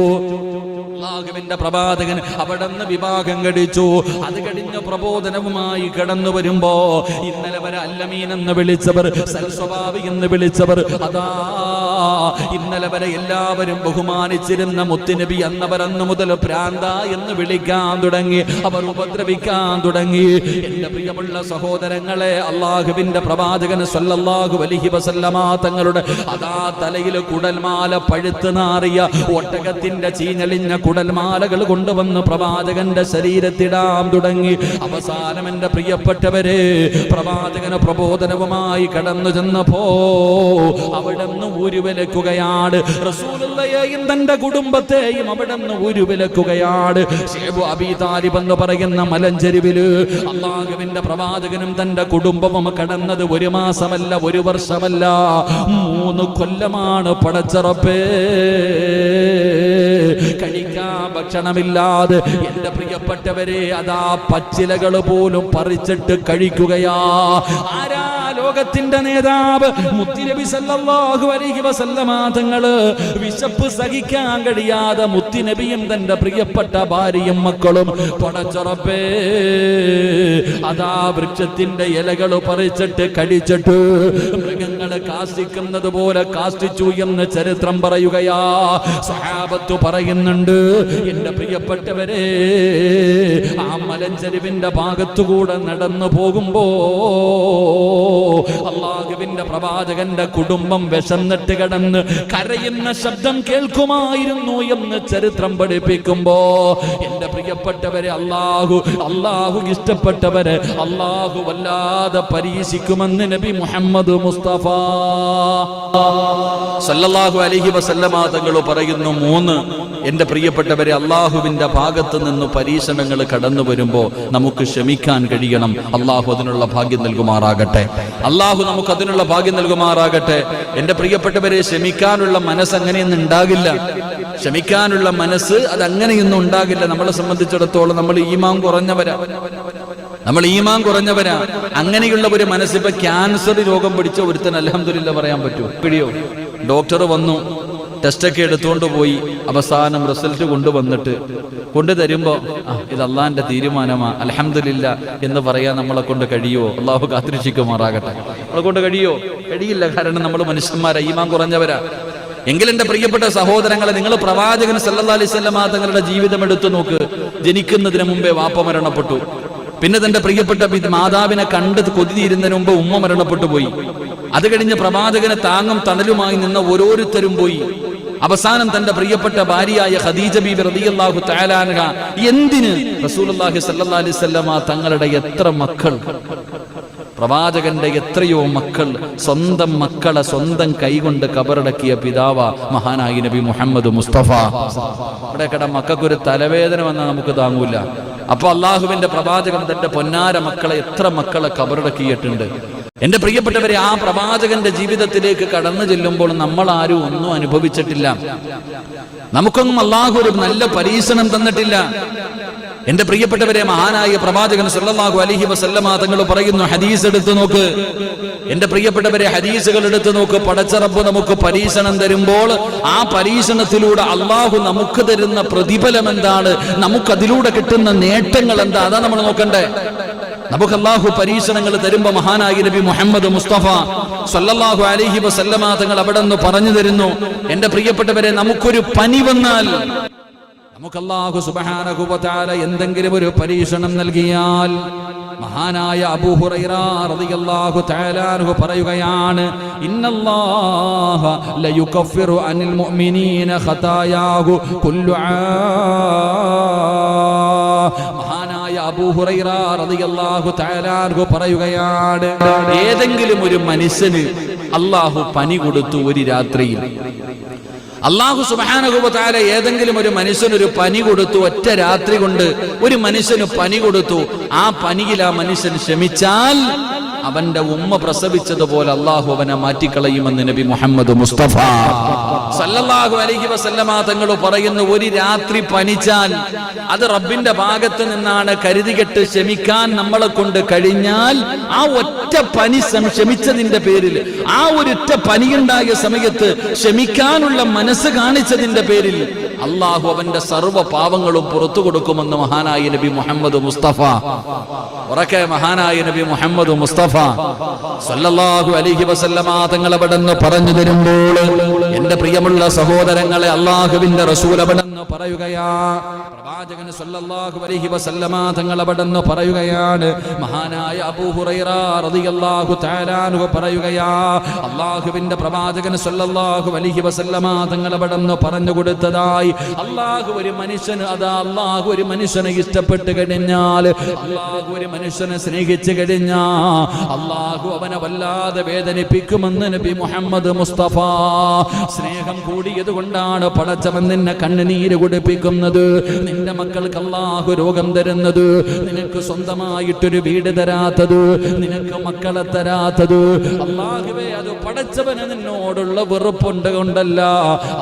അല്ലാഹുവിന്റെ പ്രവാചകൻ അവിടെ നിന്ന് വിവാഹം കഴിച്ചു. അത് കഴിഞ്ഞ പ്രബോധനവുമായി കടന്നു വരുമ്പോ ഇന്നലെ വരെ അല്ലമീൻ എന്ന് വിളിച്ചവർ, സൽസ്വഭാവി എന്ന് വിളിച്ചവർ, അതാ ഇന്നലെ വരെ എല്ലാവരും ബഹുമാനിച്ചിരുന്ന മുത്തുനബി അന്നവരന്ന് മുതൽ പ്രാന്ത എന്ന് വിളിക്കാൻ തുടങ്ങി. അവർ ഉപദ്രവിക്കാൻ തുടങ്ങി. എന്റെ പ്രിയമുള്ള സഹോദരങ്ങളെ, അല്ലാഹുവിന്റെ പ്രവാചകൻ സല്ലല്ലാഹു അലൈഹി വസല്ലമ തങ്ങളുടെ അതാ തലയിൽ കുടൽമാല പഴുത്ത് നാറിയ ഒട്ടകത്തിന്റെ ചീഞ്ഞളിഞ്ഞ കുടൽമാലകൾ കൊണ്ടുവന്ന് പ്രവാചകന്റെ ശരീരത്തിടാൻ തുടങ്ങി. അവസാനം എന്റെ പ്രിയപ്പെട്ടവരെ, പ്രവാചകന് പ്രബോധനവുമായി കടന്നു ചെന്നപ്പോ അവിടെ നിന്ന് ഉരുവിലക്കുകയാണ്. റസൂലുള്ളയെയും തന്റെ കുടുംബത്തെയും അവിടെ നിന്ന് ഉരുവിലക്കുകയാണ്. ശൈബ് അബീ താലിബ് എന്ന് പറയുന്ന മലഞ്ചെരുവില് അല്ലാഹുവിന്റെ പ്രവാചകനും തന്റെ കുടുംബവും കടന്നത് 1 മാസമല്ല, 1 വർഷമല്ല, 3 കൊല്ലമാണ്. പടച്ചറപ്പേ, കഴിക്കാൻ ഭക്ഷണമില്ലാതെ എന്റെ പ്രിയപ്പെട്ടവരെ അതാ പച്ചിലകൾ പോലും പറിച്ചിട്ട് കഴിക്കുകയാ. ആരാ? ലോകത്തിന്റെ നേതാവ് മുത്തുനബി സല്ലല്ലാഹു അലൈഹി വസല്ലമ തങ്ങള്. വിശപ്പ് സഹിക്കാൻ കഴിയാതെ മുത്തുനബിയും തന്റെ പ്രിയപ്പെട്ട ഭാര്യയും മക്കളും പടച്ചറപ്പേ അതാ വൃക്ഷത്തിന്റെ ഇലകൾ പറിച്ചിട്ട് കഴിച്ചിട്ട് മൃഗങ്ങളെ കാഷ്ടിക്കുന്നത് പോലെ കാഷ്ടിച്ചു എന്ന് ചരിത്രം പറയുകയാ. സഹാബത്ത് പറയുന്നുണ്ട്, എന്റെ പ്രിയപ്പെട്ടവരെ, ആ മലഞ്ചെരുവിന്റെ ഭാഗത്തുകൂടെ നടന്നു പോകുമ്പോ അല്ലാഹുവിന്റെ പ്രവാചകന്റെ കുടുംബം വിശന്നിട്ട് കിടന്ന് കരയുന്ന ശബ്ദം കേൾക്കുമായിരുന്നു എന്ന് ചരിത്രം പഠിപ്പിക്കുമ്പോ എന്റെ പ്രിയപ്പെട്ടവരെ, അല്ലാഹു ഇഷ്ടപ്പെട്ടവരെ അല്ലാഹു വല്ലാതെ പരീക്ഷിക്കുമെന്ന് നബി മുഹമ്മദ് മുസ്തഫ സല്ലല്ലാഹു അലൈഹി വസല്ലമ തങ്ങൾ പറയുന്നു. 3 എന്റെ പ്രിയപ്പെട്ടവരെ, അല്ലാഹുവിന്റെ ഭാഗത്ത് നിന്ന് പരീക്ഷണങ്ങൾ കടന്നു വരുമ്പോ നമുക്ക് ക്ഷമിക്കാൻ കഴിയണം. അല്ലാഹു അതിനുള്ള ഭാഗ്യം നൽകുമാറാകട്ടെ. അല്ലാഹു നമുക്ക് അതിനുള്ള ഭാഗ്യം നൽകുമാറാകട്ടെ. എന്റെ പ്രിയപ്പെട്ടവരെ, ക്ഷമിക്കാനുള്ള മനസ്സ് അങ്ങനെയൊന്നും ഉണ്ടാകില്ല. ക്ഷമിക്കാനുള്ള മനസ്സ് അത് അങ്ങനെയൊന്നും ഉണ്ടാകില്ല. നമ്മളെ സംബന്ധിച്ചിടത്തോളം നമ്മൾ ഈമാൻ കുറഞ്ഞവരാ. അങ്ങനെയുള്ള ഒരു മനസ്സ്, ഇപ്പൊ ക്യാൻസർ രോഗം പിടിച്ച ഒരുത്തൻ അൽഹംദുലില്ലാ പറയാൻ പറ്റൂ? പിടിയോ? ഡോക്ടർ വന്നു, ടെസ്റ്റൊക്കെ എടുത്തുകൊണ്ട് പോയി, അവസാനം റിസൾട്ട് കൊണ്ടുതരുമ്പോ ഇത് അള്ളാന്റെ തീരുമാനമാ, അൽഹംദുലില്ലാ എന്ന് പറയാൻ നമ്മളെ കൊണ്ട് കഴിയുമോ? അള്ളാഹു കാത്തിരക്ഷിക്കുമാറാകട്ടെ. നമ്മളെ കൊണ്ട് കഴിയില്ല. കാരണം നമ്മൾ മനുഷ്യന്മാരാ, ഈമാൻ കുറഞ്ഞവരാ. എങ്കിൽ എന്റെ പ്രിയപ്പെട്ട സഹോദരങ്ങളെ, നിങ്ങൾ പ്രവാചകൻ സല്ലല്ലാഹു അലൈഹി വസല്ലമ തങ്ങളുടെ ജീവിതം എടുത്തു നോക്ക്. ജനിക്കുന്നതിന് മുമ്പേ വാപ്പ മരണപ്പെട്ടു. പിന്നെ തന്റെ പ്രിയപ്പെട്ട മാതാവിനെ കണ്ട് കൊതിയിരുന്നതിന് മുമ്പ് ഉമ്മ മരണപ്പെട്ടു പോയി. അത് കഴിഞ്ഞ് പ്രവാചകനെ താങ്ങും തണലുമായി നിന്ന ഓരോരുത്തരും പോയി. അവസാനം തന്റെ പ്രിയപ്പെട്ട ഭാര്യയായ ഖദീജ ബീബി റളിയല്ലാഹു തആല അൻഹ, എന്തിന് റസൂലുള്ളാഹി സ്വല്ലല്ലാഹു അലൈഹി വസല്ലമ തങ്ങളുടെ എത്ര മക്കൾ, പ്രവാചകന്റെ എത്രയോ മക്കൾ, സ്വന്തം മക്കളെ സ്വന്തം കൈകൊണ്ട് കബറടക്കിയ പിതാവ മഹാനായി നബി മുഹമ്മദ് മുസ്തഫ. ഇവിടെ മക്കൾക്കൊരു തലവേദന വന്നാൽ നമുക്ക് താങ്ങൂല. അപ്പൊ അള്ളാഹുവിന്റെ പ്രവാചകൻ തന്റെ പൊന്നാര മക്കളെ, എത്ര മക്കളെ കബറടക്കിയിട്ടുണ്ട്. എന്റെ പ്രിയപ്പെട്ടവരെ, ആ പ്രവാചകന്റെ ജീവിതത്തിലേക്ക് കടന്നു ചെല്ലുമ്പോൾ നമ്മൾ ആരും ഒന്നും അനുഭവിച്ചിട്ടില്ല. നമുക്കൊന്നും അള്ളാഹു ഒരു നല്ല പരീക്ഷണം തന്നിട്ടില്ല. എന്റെ പ്രിയപ്പെട്ടവരെ, മഹാനായ പ്രവാചകൻ സല്ലല്ലാഹു അലൈഹി വസല്ലമ തങ്ങൾ പറയുന്നു, ഹദീസ് എടുത്തു നോക്ക്. എന്റെ പ്രിയപ്പെട്ടവരെ, ഹദീസുകൾ എടുത്തു നോക്ക്. പടച്ച റബ്ബ് നമുക്ക് പരീക്ഷണം തരുമ്പോൾ ആ പരീക്ഷണത്തിലൂടെ അള്ളാഹു നമുക്ക് തരുന്ന പ്രതിഫലം എന്താണ്, നമുക്കതിലൂടെ കിട്ടുന്ന നേട്ടങ്ങൾ എന്താ, അതാ നമ്മൾ നോക്കണ്ടേ. നമുക്ക് അല്ലാഹു പരീക്ഷണങ്ങൾ തരുമ്പോ മഹാനായ നബി മുഹമ്മദ് മുസ്തഫ സല്ലല്ലാഹു അലൈഹി വസല്ലമ തങ്ങൾ അവിടെ നിന്ന് പറഞ്ഞു തരുന്നു, എന്റെ പ്രിയപ്പെട്ടവരെ, നമുക്കൊരു പനി വന്നാൽ, നമുക്ക് അല്ലാഹു സുബ്ഹാനഹു വ തആല എന്തെങ്കിലും ഒരു പരീക്ഷണം നൽകിയാൽ, മഹാനായ അബൂ ഹുറൈറ റളിയല്ലാഹു തആല അൻഹു പറയുകയാണ്, ഇന്നല്ലാഹ ലയുകഫിറു അനിൽ മുഅ്മിനീന ഖതായാഹു കുല്ലു മഹാനായ അബൂ ഹുറൈറ റളിയല്ലാഹു തആല അൻഹു പറയുകയാണ്, ഏതെങ്കിലും ഒരു മനുഷ്യന് അല്ലാഹു പനി കൊടുത്തു ഒരു രാത്രിയിൽ. അല്ലാഹു സുബ്ഹാനഹു വ തആല ഏതെങ്കിലും ഒരു മനുഷ്യനൊരു പനി കൊടുത്തു, ഒറ്റ രാത്രി കൊണ്ട് ഒരു മനുഷ്യന് പനി കൊടുത്തു. ആ പനിയിൽ ആ മനുഷ്യൻ ക്ഷമിച്ചാൽ അവന്റെ ഉമ്മ പ്രസവിച്ചതുപോലെ അല്ലാഹു അവനെ മാറ്റിക്കളയുമെന്ന് നബി മുഹമ്മദ് മുസ്തഫ സല്ലല്ലാഹു അലൈഹി വസല്ലമ തങ്ങൾ പറയുന്നു, ഒരു രാത്രി പനിച്ചാൽ അത് റബ്ബിന്റെ ഭാഗത്ത് നിന്നാണ്. കരുതികെട്ട് ക്ഷമിക്കാൻ നമ്മളെ കൊണ്ട് കഴിഞ്ഞാൽ ആ ഒറ്റ പനി ക്ഷമിച്ചതിന്റെ പേരിൽ, ആ ഒരൊറ്റ പനിയുണ്ടായ സമയത്ത് ക്ഷമിക്കാനുള്ള മനസ്സ് കാണിച്ചതിന്റെ പേരിൽ അല്ലാഹു അവന്റെ സർവ്വ പാവങ്ങളും പുറത്തു കൊടുക്കുമെന്ന് മഹാനായ നബി മുഹമ്മദ് മുസ്തഫ. ഉറക്കെ മഹാനായ നബി മുഹമ്മദ് മുസ്തഫ സല്ലല്ലാഹു അലൈഹി വസല്ലമ തങ്ങൾ അവിടെ നിന്ന് പറഞ്ഞു തരുമ്പോൾ എന്റെ പ്രിയമുള്ള സഹോദരങ്ങളെ, അല്ലാഹുവിന്റെ റസൂൽ അവിടെന്ന് പറയുകയാ, പ്രവാചകൻ സല്ലല്ലാഹു അലൈഹി വസല്ലമ തങ്ങൾ അവിടെന്ന് പറയുകയാണ്, മഹാനായ അബൂ ഹുറൈറ റളിയല്ലാഹു തആല അൻഹു പറയുകയാ, അല്ലാഹുവിന്റെ പ്രവാചകൻ സല്ലല്ലാഹു അലൈഹി വസല്ലമ തങ്ങൾ അവിടെന്ന് പറഞ്ഞു കൊടുത്തതായി, അല്ലാഹു ഒരു മനുഷ്യന് അല്ലാഹു ഒരു മനുഷ്യനെ ഇഷ്ടപ്പെട്ട് കഴിഞ്ഞാൽ, അല്ലാഹു ഒരു മനുഷ്യനെ സ്നേഹിച്ചു കഴിഞ്ഞാൽ അല്ലാഹു അവനെ വല്ലാതെ വേദനിപ്പിക്കുമെന്ന് നബി മുഹമ്മദ് മുസ്തഫ. സ്നേഹം കൂടിയത് കൊണ്ടാണ് പടച്ചവൻ നിന്നെ കണ്ണുനീര് കുടിപ്പിക്കുന്നത്, നിന്റെ മക്കൾക്ക് അല്ലാഹു രോഗം തരുന്നത്, നിനക്ക് സ്വന്തമായിട്ടൊരു വീട് തരാത്തത്, നിനക്ക് മക്കളെ തരാത്തത്. അല്ലാഹുവേ, അത് പടച്ചവന് നിന്നോടുള്ള വെറുപ്പുണ്ട് കൊണ്ടല്ല,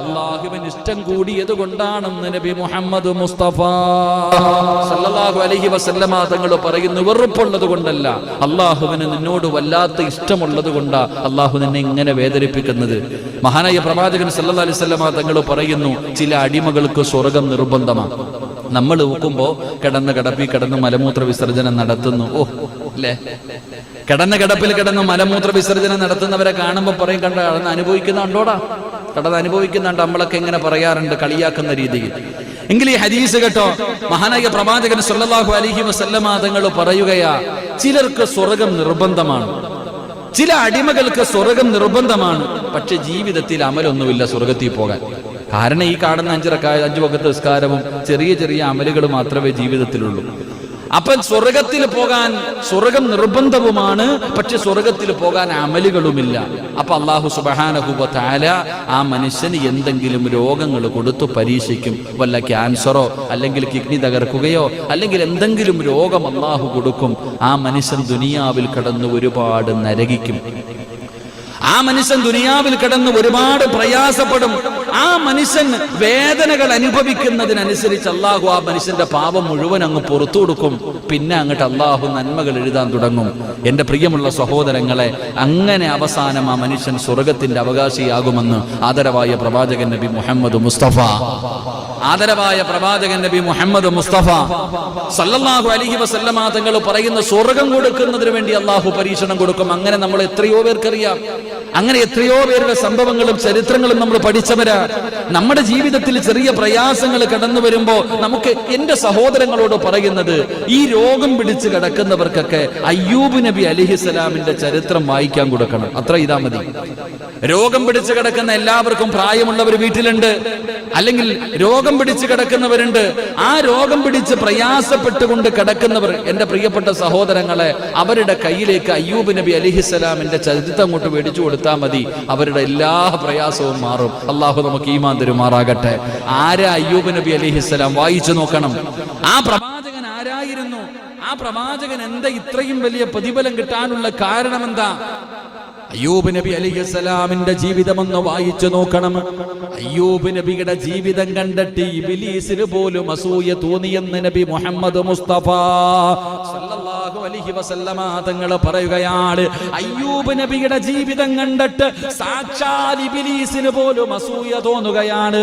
അല്ലാഹുവിന് ഇഷ്ടം കൂടിയത് കൊണ്ടാണെന്ന് നബി മുഹമ്മദ് മുസ്തഫ സല്ലല്ലാഹു അലൈഹി വസല്ലമ തങ്ങൾ പറയുന്നു. വെറുപ്പുള്ളത് കൊണ്ടല്ല, അല്ലാഹുവിന് നിന്നോട് വല്ലാത്ത ഇഷ്ടമുള്ളത് കൊണ്ടാ അല്ലാഹു നിന്നെ ഇങ്ങനെ വേദനിപ്പിക്കുന്നത്. മഹാനായ പ്രവാചകൻ സല്ലല്ലാഹു അലൈഹി വസല്ലമ തങ്ങൾ പറയുന്നു, ചില അടിമകൾക്ക് സ്വർഗം നിർബന്ധമാണ്. നമ്മൾ നോക്കുമ്പോ കിടന്ന് മലമൂത്ര വിസർജനം നടത്തുന്നു. ഓ അല്ലേ, കിടപ്പിൽ കിടന്ന് മലമൂത്ര വിസർജനം നടത്തുന്നവരെ കാണുമ്പോൾ പറയും, കിടന്ന് അനുഭവിക്കുന്നുണ്ടോടാ, കിടന്ന് അനുഭവിക്കുന്നുണ്ട്. നമ്മളൊക്കെ ഇങ്ങനെ പറയാറുണ്ട് കളിയാക്കുന്ന രീതിയിൽ. എങ്കിൽ ഈ ഹദീസ് കേട്ടോ, മഹാനായ പ്രവാചകൻ സല്ലല്ലാഹു അലൈഹി വസല്ലമ തങ്ങൾ പറയുകയാ, ചിലർക്ക് സ്വർഗം നിർബന്ധമാണ്, ചില അടിമകൾക്ക് സ്വർഗം നിർബന്ധമാണ്, പക്ഷെ ജീവിതത്തിൽ അമലൊന്നുമില്ല സ്വർഗത്തിൽ പോകാൻ. കാരണം ഈ കാണുന്ന 5 വഖത്ത് നിസ്കാരവും ചെറിയ ചെറിയ അമലുകൾ മാത്രമേ ജീവിതത്തിലുള്ളൂ. അപ്പൊ സ്വർഗത്തിൽ പോകാൻ സ്വർഗം നിർബന്ധവുമാണ്, പക്ഷെ സ്വർഗത്തിൽ പോകാൻ അമലുകളുമില്ല. അപ്പൊ അല്ലാഹു സുബ്ഹാനഹു വ തആല ആ മനുഷ്യന് എന്തെങ്കിലും രോഗങ്ങൾ കൊടുത്തു പരീക്ഷിക്കും. വല്ല ക്യാൻസറോ അല്ലെങ്കിൽ കിഡ്നി തകർക്കുകയോ അല്ലെങ്കിൽ എന്തെങ്കിലും രോഗം അല്ലാഹു കൊടുക്കും. ആ മനുഷ്യൻ ദുനിയാവിൽ കിടന്ന് ഒരുപാട് നരകിക്കും. ആ മനുഷ്യൻ ദുനിയാവിൽ കിടന്ന് ഒരുപാട് പ്രയാസപ്പെടും. ആ മനുഷ്യൻ വേദനകൾ അനുഭവിക്കുന്നതിനനുസരിച്ച് അല്ലാഹു ആ മനുഷ്യന്റെ പാപം മുഴുവൻ അങ്ങ് പുറത്തു കൊടുക്കും. പിന്നെ അങ്ങോട്ട് അല്ലാഹു നന്മകൾ എഴുതാൻ തുടങ്ങും. എന്റെ പ്രിയമുള്ള സഹോദരങ്ങളെ, അങ്ങനെ അവസാനം ആ മനുഷ്യൻ സ്വർഗത്തിന്റെ അവകാശിയാകുമെന്ന് ആദരവായ പ്രവാചകൻ നബി മുഹമ്മദ് മുസ്തഫ സല്ലല്ലാഹു അലൈഹി വസല്ലമ തങ്ങൾ പറയുന്ന, സ്വർഗം കൊടുക്കുന്നതിന് വേണ്ടി അല്ലാഹു പരീക്ഷണം കൊടുക്കും. അങ്ങനെ നമ്മൾ എത്രയോ പേർക്കറിയാം, അങ്ങനെ എത്രയോ പേരുടെ സംഭവങ്ങളും ചരിത്രങ്ങളും നമ്മൾ പഠിച്ചവരാ. നമ്മുടെ ജീവിതത്തിൽ ചെറിയ പ്രയാസങ്ങൾ കടന്നു വരുമ്പോ നമുക്ക്, എന്റെ സഹോദരങ്ങളോട് പറയുന്നത്, ഈ രോഗം പിടിച്ച് കിടക്കുന്നവർക്കൊക്കെ അയ്യൂബ് നബി അലൈഹിസ്സലാമിന്റെ ചരിത്രം വായിക്കാൻ കൊടുക്കണം. അത്ര ഇതാ മതി. രോഗം പിടിച്ച് കിടക്കുന്ന എല്ലാവർക്കും പ്രായമുള്ളവർ വീട്ടിലുണ്ട്, അല്ലെങ്കിൽ രോഗം പിടിച്ച് കിടക്കുന്നവരുണ്ട്. ആ രോഗം പിടിച്ച് പ്രയാസപ്പെട്ടുകൊണ്ട് കിടക്കുന്നവർ, എന്റെ പ്രിയപ്പെട്ട സഹോദരങ്ങളെ, അവരുടെ കയ്യിലേക്ക് അയ്യൂബ് നബി അലൈഹിസ്സലാമിന്റെ ചരിത്രം അങ്ങോട്ട് മേടിച്ചു കൊടുത്താൽ മതി, അവരുടെ എല്ലാ പ്രയാസവും മാറും. അല്ലാഹു നമുക്ക് ഈമാൻ തരുമാറാകട്ടെ. ആരാ അയ്യൂബ് നബി അലൈഹിസ്സലാം? വായിച്ചു നോക്കണം. ആ പ്രവാചകൻ ആരായിരുന്നു? ആ പ്രവാചകൻ എന്താ ഇത്രയും വലിയ പ്രതിഫലം കിട്ടാനുള്ള കാരണം എന്താ? അയ്യൂബ് നബി അലൈഹിസ്സലാമിന്റെ ജീവിതം ഒന്ന് വായിച്ചു നോക്കണം. അയ്യൂബ് നബിയുടെ ജീവിതം കണ്ടിട്ട് ഇബ്ലീസിന് പോലും അസൂയ തോന്നിയെന്ന് നബി മുഹമ്മദ് മുസ്തഫ സല്ലല്ലാഹു അലൈഹി വസല്ലമ തങ്ങൾ പറയുകയാണ്. അയ്യൂബ് നബിയുടെ ജീവിതം കണ്ടിട്ട് സാക്ഷാൽ ഇബ്ലീസിന് പോലും അസൂയ തോന്നുകയാണ്.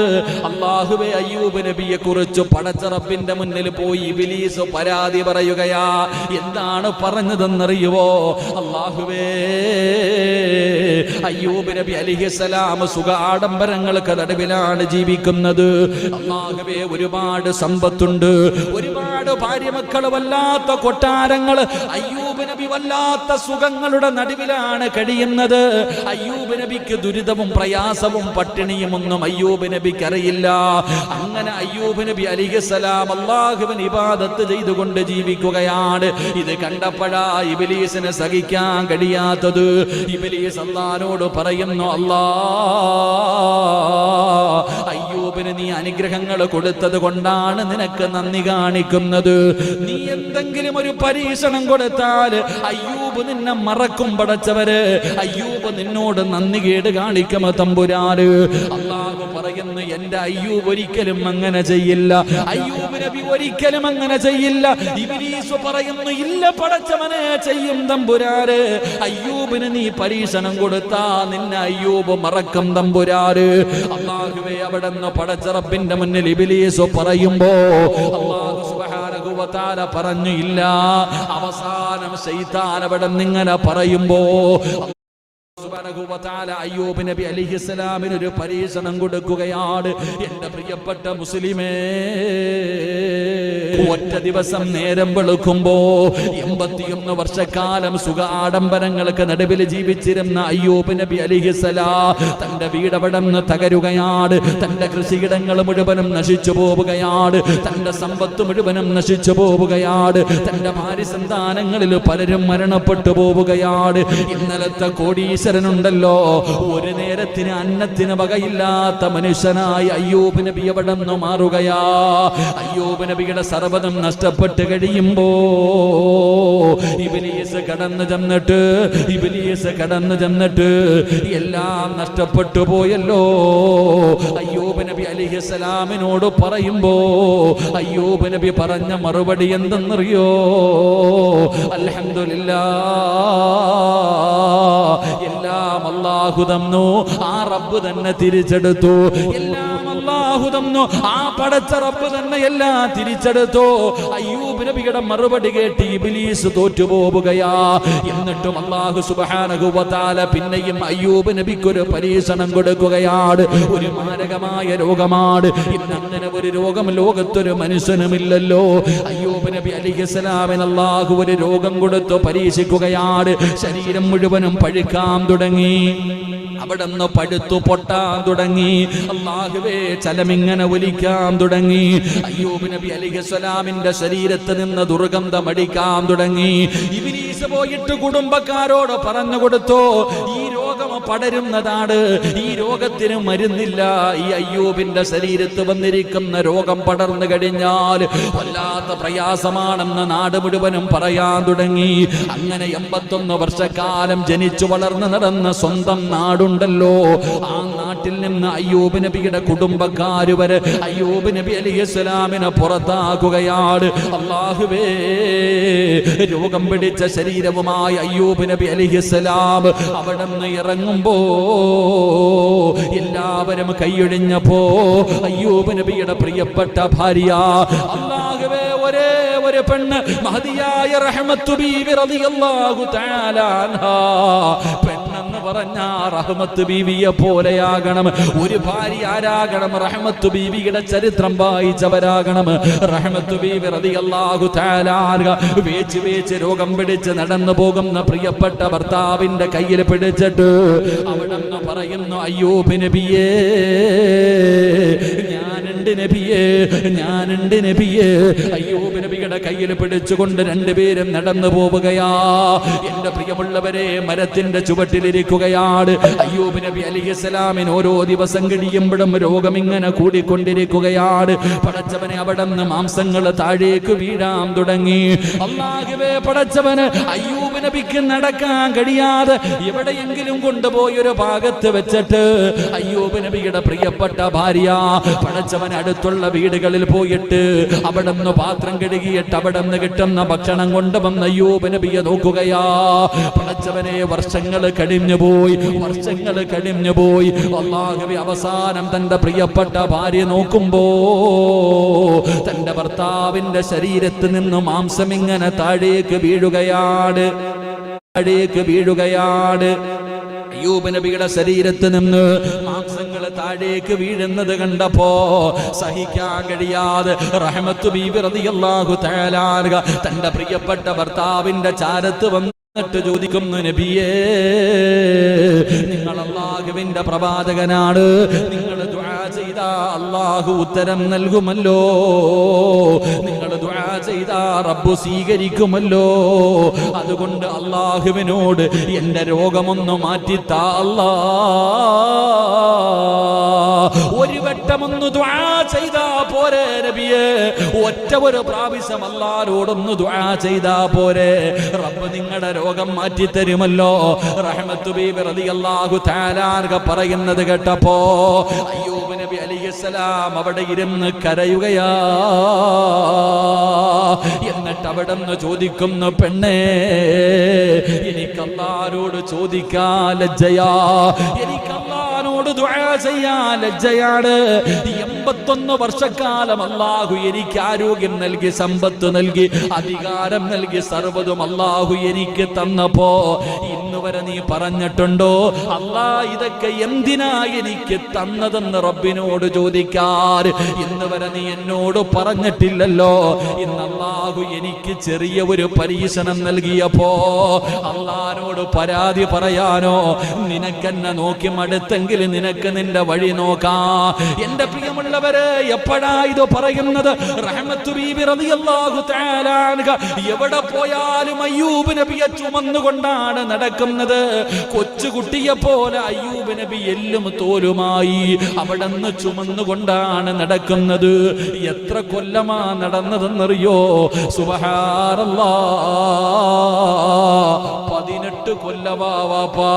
അല്ലാഹുവേ, അയ്യൂബ് നബിയെ കുറിച്ച് പടച്ച റബ്ബിന്റെ മുന്നിൽ പോയി ഇബ്ലീസ് പരാതി പറയുകയാ. എന്താണ് പറഞ്ഞതെന്നറിയുവോ? അല്ലാഹുവേ, അയ്യൂബ് നബി അലൈഹിസ്സലാം സുഖ ആഡംബരങ്ങൾക്ക് നടുവിലാണ് ജീവിക്കുന്നത്. അല്ലാഹുവേ, ഒരുപാട് സമ്പത്തുണ്ട്, ഒരുപാട് ഭാര്യ മക്കള്, വല്ലാത്ത കൊട്ടാരങ്ങൾ. അയ്യൂബ് നബി വല്ലാത്ത സുഖങ്ങളുടെ നടുവിലാണ് കഴിയുന്നത്. അയ്യൂബ് നബിക്ക് ദുരിതവും പ്രയാസവും പട്ടിണിയും ഒന്നും അയ്യൂബ് നബിക്ക് അറിയില്ല. അങ്ങനെ അയ്യൂബ് നബി അലൈഹിസ്സലാം അല്ലാഹുവിന് ഇബാദത്ത് ചെയ്തുകൊണ്ട് ജീവിക്കുകയാണ്. ഇത് കണ്ടപ്പോഴാ ഇബ്ലീസിനെ സഹിക്കാൻ കഴിയാത്തത്. ഇബ്ലീസ് അല്ലാഹുവോട് പറയുന്നു, അല്ലാ, അയ്യൂബിന് നീ അനുഗ്രഹങ്ങൾ കൊടുത്തത് കൊണ്ടാണ് നിനക്ക് നന്ദി കാണിക്കുന്നത്. നീ എന്തെങ്കിലും ഒരു പരീക്ഷണം കൊടുത്താൽ അയ്യൂബ് നിന്നെ മറക്കും പടച്ചവര്. അയ്യൂബ് നിന്നോട് നന്ദി കേട് കാണിക്കുമോ തമ്പുരാന്? അല്ലാഹു പറയുന്നു, എന്റെ അയ്യൂബ് ഒരിക്കലും അങ്ങനെ ചെയ്യില്ല. അയ്യൂബ് നബി ഒരിക്കലും അങ്ങനെ ചെയ്യില്ല. ഇബ്ലീസ് പറയുന്നു, ഇല്ല പടച്ചവനെ, ചെയ്യും തമ്പുരാന്. അയ്യൂബിന് നീ പരീക്ഷണം കൊടുത്താ നിന്നെ അയ്യൂബ് മറക്കും തമ്പുരാന്. അല്ലാഹുവേ, അവിടെന്ന് പടച്ച റബ്ബിന്റെ മുന്നിൽ ഇബ്ലീസ് പറയുമ്പോ അല്ലാഹു സുബ്ഹാനഹു വ തആല പറഞ്ഞു, ഇല്ല. അവസാനം ശൈത്താൻ അവിടെ നിങ്ങനെ പറയുമ്പോ സുബ്ഹാനഹു സുബ്ഹാനഹു വ തആല അയ്യൂബ് നബി അലൈഹിസ്സലാമിന് ഒരു പരീക്ഷണം കൊടുക്കുകയാണ്. എന്റെ പ്രിയപ്പെട്ട മുസ്ലിമേ, ഒറ്റ ദിവസം നേരം വെളുക്കുമ്പോ 81 വർഷക്കാലം സുഖ ആഡംബരങ്ങൾക്ക് നടുവിൽ ജീവിച്ചിരുന്ന അയ്യൂബ് നബി അലൈഹിസ്സലാം തന്റെ വീടവിടന്ന് തകരുകയാണ്. തന്റെ കൃഷിയിടങ്ങൾ മുഴുവനും നശിച്ചു പോവുകയാണ്. തന്റെ സമ്പത്ത് മുഴുവനും നശിച്ചു പോവുകയാണ്. തന്റെ ഭാര്യ സന്താനങ്ങളിൽ പലരും മരണപ്പെട്ടു പോവുകയാണ്. ഇന്നലത്തെ കോടീശ്വരനുണ്ടല്ലോ, ഒരു നേരത്തിന് അന്നത്തിന് വകയില്ലാത്ത മനുഷ്യനായി അയ്യൂബ് നബി അവിടെ നിന്ന് മാറുകയാ. അയ്യൂബ് നബിയുടെ സർവ്വതും നഷ്ടപ്പെട്ട് കഴിയുമ്പോ ഇബ്ലീസ് കടന്നു ചെന്നിട്ട് എല്ലാം നഷ്ടപ്പെട്ടു പോയല്ലോ അയ്യൂബ് നബി അലൈഹിസ്സലാമിനോട് പറയുമ്പോ അയ്യൂബ് നബി പറഞ്ഞ മറുപടി എന്തെന്നറിയോ? അൽഹംദുലില്ലാഹ്, എല്ലാം അല്ലാഹു തന്നു, ആ റബ്ബ് തന്നെ തിരിച്ചെടുത്തു. എല്ലാം അല്ലാഹു തന്നു, ആ പടച്ച റബ്ബ് തന്നെ എല്ലാം തിരിച്ചെടുത്തു. അയ്യൂബ് നബിയുടെ മറുപടി കേട്ട് ഇബ്ലീസ് തോറ്റുപോവുകയാ. എന്നിട്ടും അല്ലാഹു സുബ്ഹാനഹു വ തആല പിന്നെയും അയ്യൂബ് നബിക്കൊരു പരീക്ഷണം കൊടുക്കുകയാണ്. ഒരു മാരകമായ രോഗമാണ്. ഇന്നങ്ങനെ ഒരു രോഗം ലോകത്തൊരു മനുഷ്യനുമില്ലല്ലോ. അയ്യൂബ് നബി അലൈഹിസ്സലാമിന് അല്ലാഹു ഒരു രോഗം കൊടുത്തു പരീക്ഷിക്കുകയാണ്. ശരീരം മുഴുവനും പഴുക്കാൻ തുടങ്ങി, അവിടുന്ന് പഴുത്തു പൊട്ടാൻ തുടങ്ങി. അല്ലാഹുവേ, ചലമിങ്ങനെ ഒലിക്കാൻ തുടങ്ങി. അയ്യൂബ് നബി അലൈഹിസ്സലാമിന്റെ ശരീരത്ത് നിന്ന് ദുർഗന്ധം അടിക്കാൻ തുടങ്ങി. ഇബ്ലീസ് പോയിട്ട് കുടുംബക്കാരോട് പറഞ്ഞു കൊടുത്തു, ഈ രോഗം പടരുന്നതാണ്, ഈ രോഗത്തിന് മരുന്നില്ല. ഈ അയ്യൂബിന്റെ ശരീരത്ത് വന്നിരിക്കുന്ന രോഗം പടർന്നു കഴിഞ്ഞാൽ വല്ലാത്ത പ്രയാസമാണെന്ന് നാട് മുഴുവനും പറയാൻ തുടങ്ങി. അങ്ങനെ 81 വർഷക്കാലം ജനിച്ചു വളർന്നു നടന്ന സ്വന്തം നാടുണ്ടല്ലോ, ആ നാട്ടിൽ നിന്ന് അയ്യൂബ് നബിയുടെ കുടുംബക്കാര് വരെ അയ്യൂബ് നബി അലൈഹിസ്സലാമിനെ പുറത്താക്കുകയാണ്. അല്ലാഹുവേ, രോഗം പിടിച്ച ശരീരവുമായി അയ്യൂബ് നബി അലൈഹിസ്സലാം അവിടെ നിന്ന് ഇറങ്ങുമ്പോ എല്ലാവരും കൈയൊഴിഞ്ഞപ്പോ അയ്യൂബ് നബിയുടെ പ്രിയപ്പെട്ട ഭാര്യ, അല്ലാഹുവേ, ഒരേ ഒരു പെണ്ണ് മഹദിയായ റഹ്മത്ത് ബീവി റളിയല്ലാഹു തആല അൻഹാ, പെണ്ണെന്ന് പറഞ്ഞ റഹ്മത്ത് ബീവിയെ പോലെയാകണം. ഒരു ഭാര്യ ആരാകണം? റഹ്മത്ത് ബീവിയുടെ ചരിത്രം വായിച്ചവരാകണം. റഹ്മത്ത് ബീവി റളിയല്ലാഹു തആല അൻഹ വേച്ച് രോഗം പിടിച്ച് നടന്നു പോകുന്ന പ്രിയപ്പെട്ട ഭർത്താവിന്റെ കയ്യിൽ പിടിച്ചിട്ട് അവിടെ പറയുന്നു, അയ്യൂബ് നബിയേ, ഞാനുണ്ട് നബിയേ. അയ്യൂബ് നബിയുടെ കയ്യിൽ പിടിച്ചുകൊണ്ട് രണ്ടുപേരും നടന്നു പോവുകയാ. എന്റെ പ്രിയമുള്ളവരെ, മരത്തിന്റെ ചുവട്ടിലിരിക്കുകയാണ് അയ്യൂബ് നബി അലൈഹിസ്സലാമിന്. ഓരോ ദിവസം കഴിയുമ്പോഴും രോഗം ഇങ്ങനെ കൂടിക്കൊണ്ടിരിക്കുകയാണ്. പടച്ചവനെ, അവിടെ നിന്ന് മാംസങ്ങൾ താഴേക്ക് വീഴാൻ തുടങ്ങി. അല്ലാഹുവേ, പടച്ചവന് അയ്യൂബ് നബിക്ക് നടക്കാൻ കഴിയാതെ എവിടെയെങ്കിലും കൊണ്ടുപോയി ഒരു ഭാഗത്ത് വെച്ചിട്ട് അയ്യൂബ് നബിയുടെ പ്രിയപ്പെട്ട ഭാര്യ പടച്ചവൻ അടുത്തുള്ള വീടുകളിൽ പോയിട്ട് അവിടെ നിന്ന് പാത്രം കഴുകിയിട്ട് അവിടെ നിന്ന് കിട്ടുന്ന ഭക്ഷണം കൊണ്ടുവന്ന് അയ്യൂബ് നബിയെ നോക്കുകയാ. പടച്ചവനെ, വർഷങ്ങൾ കഴിഞ്ഞു പോയി. അല്ലാഹുവേ, അവസാനം തന്റെ പ്രിയപ്പെട്ട ഭാര്യ നോക്കുമ്പോ തന്റെ ഭർത്താവിന്റെ ശരീരത്തിൽ നിന്ന് മാംസം ഇങ്ങനെ താഴേക്ക് വീഴുകയാണ്. അയ്യൂബ് നബിയുടെ ശരീരത്തിൽ നിന്ന് മാംസങ്ങൾ താഴേക്ക് വീഴുന്നത് കണ്ടപ്പോ സഹിക്കാൻ കഴിയാതെ റഹ്മത്ത് ബീവി റളിയല്ലാഹു തആല അൻഹ തന്റെ പ്രിയപ്പെട്ട ഭർത്താവിന്റെ ചാരത്ത് വന്നിട്ട് ചോദിക്കുന്നു, നബിയേ, നിങ്ങൾ അല്ലാഹുവിന്റെ പ്രവാചകനാണ്, നിങ്ങൾ ദുആ ചെയ്താ അല്ലാഹു ഉത്തരം നൽകുമല്ലോ, നിങ്ങൾ ദുആ ചെയ്താ റബ്ബ് സ്വീകരിക്കുമല്ലോ. അതുകൊണ്ട് അല്ലാഹുവിനോട് എന്റെ രോഗമൊന്ന് മാറ്റിത്താ അല്ലാ. ഒരു വട്ടമൊന്ന് ദുആ ചെയ്താ പോരെ നബിയേ, ഒറ്റ ഒരു പ്രാവശ്യം അല്ലാഹുവോടൊന്ന് ദുആ ചെയ്താ പോരെ, റബ്ബ് നിങ്ങളുടെ രോഗം മാറ്റി തരുമല്ലോ. റഹ്മത്ത് ബീവി റളിയല്ലാഹു തആല അൻഹ പറയുന്നത് കേട്ടപ്പോ അയ്യൂബ് നബി അലൈഹിസ്സലാം അവിടെ ഇരുന്ന് കരയുകയാ. എന്നിട്ട് അവിടെ നിന്ന് ചോദിക്കുന്നു, പെണ്ണേ, എനിക്ക് അല്ലാഹുവോട് ചോദിക്കാൻ ലജ്ജയാ, എനിക്ക് അല്ലാഹുവോട് റബ്ബിനോട് ദുആ ചെയ്യാൻ ലജ്ജയാണ്. 81 വർഷക്കാലം അല്ലാഹു എനിക്ക് ആരോഗ്യം നൽകി, സമ്പത്ത് നൽകി, അധികാരം നൽകി, സർവ്വതും അല്ലാഹു എനിക്ക് തന്നപ്പോ ഇന്ന് വരെ നീ പറഞ്ഞിട്ടുണ്ടോ അല്ലാ ഇതൊക്കെ എന്തിനാ എനിക്ക് തന്നതെന്ന് റബ്ബിനോട് ചോദിക്കാൻ? ഇന്ന് വരെ നീ എന്നോട് പറഞ്ഞിട്ടില്ലല്ലോ. ഇന്ന് അല്ലാഹു എനിക്ക് ചെറിയ ഒരു പരീക്ഷണം നൽകിയപ്പോ അല്ലാഹുവോട് പരാതി പറയാനോ? നിനക്കെന്നെ നോക്കി മടുത്തെങ്കിൽ നിനക്ക് നിന്റെ വഴി നോക്കാം. എന്റെ പ്രിയമുള്ളവരെ, എപ്പോഴാ ഇത് പറയുന്നത്? റഹ്മത്ത് ബീബി റളിയല്ലാഹു തആല അൻഹ എവിടെ പോയാലും അയ്യൂബ് നബിയെ ചുമന്നുകൊണ്ടാണ് നടക്കുന്നത്. കൊച്ചുകുട്ടിയെ പോലെ അയ്യൂബ് നബി എല്ലും തോലുമായി അവിടെന്ന് ചുമന്നുകൊണ്ടാണ് നടക്കുന്നത്. എത്ര കൊല്ലമാ നടന്നതെന്നറിയോ? സുബ്ഹാനല്ലാഹ്, 18 കൊല്ലമാ വാപ്പാ.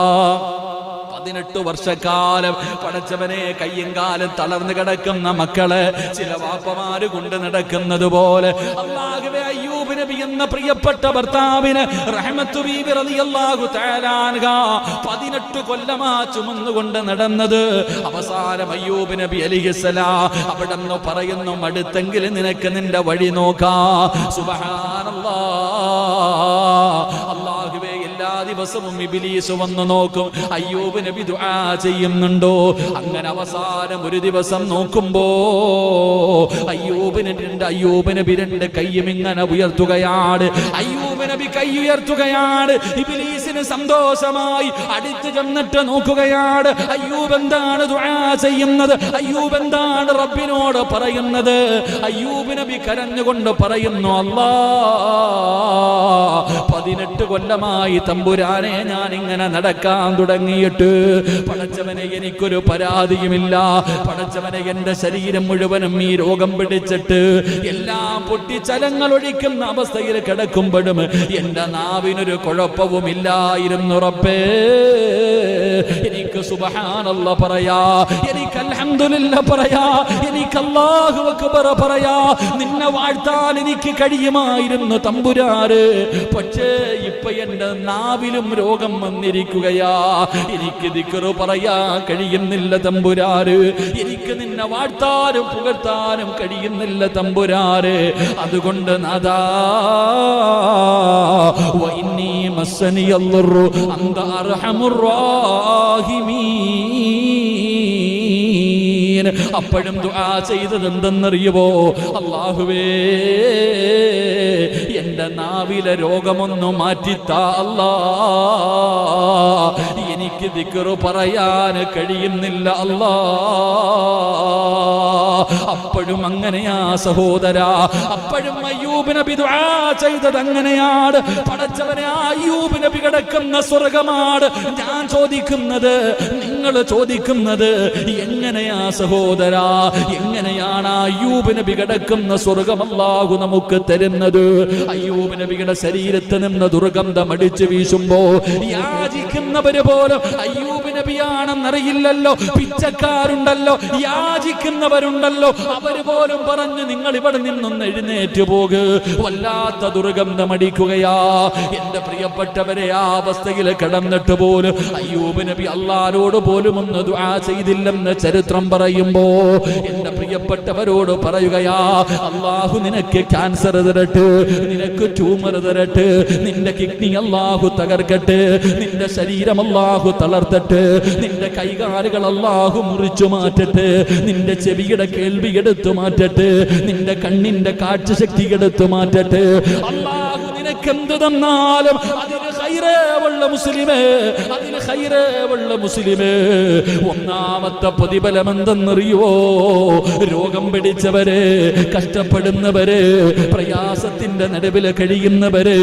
18 വർഷക്കാലം പടച്ചവനെ കയ്യും കാലും തളർന്നു കിടക്കുന്ന മക്കളെ ചില വാപ്പമാര് കൊണ്ട് നടക്കുന്നത് പോലെ അല്ലാഹുവേ, അയ്യൂബ് നബി എന്ന പ്രിയപ്പെട്ട ഭർത്താവിന് റഹ്മത്ത് ബീബി റളിയല്ലാഹു തആല അൻഹ 18 കൊല്ലമാ ചുമന്നുകൊണ്ട് നടന്നത്. അവസാനം അയ്യൂബ് നബി അലൈഹിസ്സലാം അവിടെന്ന് പറയുന്നു, മടുത്തെങ്കിൽ നിനക്ക് നിന്റെ വഴി നോക്കാം. സുബ്ഹാനല്ലാഹ്, അല്ലാഹുവേ, എല്ലാ ദിവസവും ഇബ്ലീസ് വന്നു നോക്കും അയ്യൂബ് നബി ദുആ ചെയ്യുന്നുണ്ടോ. അങ്ങനെ അവസാനം ഒരു ദിവസം നോക്കുമ്പോ അയ്യൂബ് നബി 2 കൈയും ഇങ്ങനെ ഉയർത്തുകയാണ്. അയ്യൂബ് നബി കൈ ഉയർത്തുകയാണ്. ഇബ്ലീസിന് സന്തോഷമായി അടുത്ത് ചെന്നിട്ട് നോക്കുകയാണ്. അയ്യൂബ് എന്താണ് ദുആ ചെയ്യുന്നത്? അയ്യൂബ് എന്താണ് റബ്ബിനോട് പറയുന്നത്? അയ്യൂബ് നബി കരഞ്ഞുകൊണ്ട് പറയുന്നു, അല്ലാഹ് 18 കൊല്ലമായി തമ്പുരാനെ ഞാൻ ഇങ്ങനെ നടക്കാൻ തുടങ്ങിയിട്ട് പടച്ചവനെ എനിക്കൊരു പരാതിയുമില്ല. പടച്ചവനെ എന്റെ ശരീരം മുഴുവനും ഈ രോഗം പിടിച്ചിട്ട് എല്ലാം പൊട്ടിച്ചലങ്ങൾ ഒഴിക്കുന്ന അവസ്ഥയിൽ കിടക്കുമ്പോഴും എന്റെ നാവിനൊരു കുഴപ്പവുമില്ലായിരുന്നു റബ്ബേ. എനിക്ക് സുബ്ഹാനല്ലാഹ് പറയാ, എനിക്ക് അൽഹംദുലില്ലാഹ് പറയാ, എനിക്ക് അല്ലാഹു അക്ബർ പറയാ, നിന്നെ വാഴ്ത്താൻ എനിക്ക് കഴിയുമായിരുന്നു തമ്പുരാന്. പക്ഷേ ഇപ്പൊ എന്റെ നാവിലും രോഗം വന്നിരിക്കുകയാ. എനിക്ക് ദിക്റ് പറയാൻ കഴിയുന്നില്ല തമ്പുരാന്. എനിക്ക് നിന്നെ വാഴ്ത്താനും പുകഴ്ത്താനും കഴിയുന്നില്ല തമ്പുരാന്. അതുകൊണ്ട് നാദാ വഇന്നി മസ്സനിയല്ലറു അന്ത അർഹമുർ റാഹിമീൻ. അപ്പോഴും ദുആ ചെയ്തത് എന്തെന്നറിയുമോ? അല്ലാഹുവേ, എന്റെ നാവിലെ രോഗമൊന്നു മാറ്റിത്താ അല്ലാ. എനിക്ക് ദിക്റ് പറയാൻ കഴിയുന്നില്ല അല്ലാ. അപ്പോഴും അങ്ങനെയാ സഹോദരാ, അപ്പോഴും അയ്യൂബ് നബി ദുആ ചെയ്തത് അങ്ങനെയാണ്. പടച്ചവനെ, അയ്യൂബ് നബി കിടക്കുന്ന സ്വർഗമാണ് ഞാൻ ചോദിക്കുന്നത്, നിങ്ങൾ ചോദിക്കുന്നത് എങ്ങനെയാ സഹോദരാ? എങ്ങനെയാണ് അയ്യൂബ് നബി കിടക്കുന്ന സ്വർഗം അല്ലാഹു നമുക്ക് തരുന്നത്? അയ്യൂബ് നബിയുടെ ശരീരത്തിൽ നിന്ന് ദുർഗന്ധം അടിച്ചു വീശുമ്പോ യാചിക്കുന്നവര് പോലും അയ്യൂബ് നബിയാണെന്നറിയില്ലല്ലോ. പിച്ചക്കാരുണ്ടല്ലോ, യാചിക്കുന്നവരുണ്ടല്ലോ, അവര് പോലും പറഞ്ഞു നിങ്ങൾ ഇവിടെ നിന്നൊന്ന് എഴുന്നേറ്റ് പോക്, വല്ലാത്ത ദുർഗന്ധം അടിക്കുകയാ. എന്റെ പ്രിയപ്പെട്ടവരെ, ആ അവസ്ഥയിൽ കിടന്നിട്ട് പോലും അയ്യൂബ് നബി അല്ലാഹുവോട് പോലും ഒന്ന് ദുആ ചെയ്തില്ലെന്ന് ചരിത്രം പറയുമ്പോ എന്റെ പ്രിയപ്പെട്ടവരോട് പറയുകയാ, അല്ലാഹു നിനക്ക് ക്യാൻസർ തരട്ടെ, നിനക്ക് ട്യൂമർ തരട്ടെ, നിന്റെ കിഡ്നി അല്ലാഹു തകർക്കട്ടെ, നിന്റെ ശരീരം അല്ലാഹു തളർത്തട്ടെ, നിന്റെ കൈകാലുകൾ അല്ലാഹു മുറിച്ചു മാറ്റട്ടെ, നിന്റെ ചെവിയുടെ കേൾവി എടുത്തു മാറ്റട്ടെ, നിന്റെ കണ്ണിന്റെ കാഴ്ചശക്തി എടുത്തു മാറ്റട്ടെ. അല്ലാഹു നിനക്ക് എന്ത് തന്നാലും അതിന് ഖൈറുള്ള മുസ്ലിമേ, അതിന് ഖൈറുള്ള മുസ്ലിമേ, ഒന്നാമത്തെ പ്രതിഫലം എന്തെന്നറിയോ? രോഗം പിടിച്ചവരെ, കഷ്ടപ്പെടുന്നവരെ, പ്രയാസത്തിന്റെ നടുവിൽ കഴിയുന്നവരെ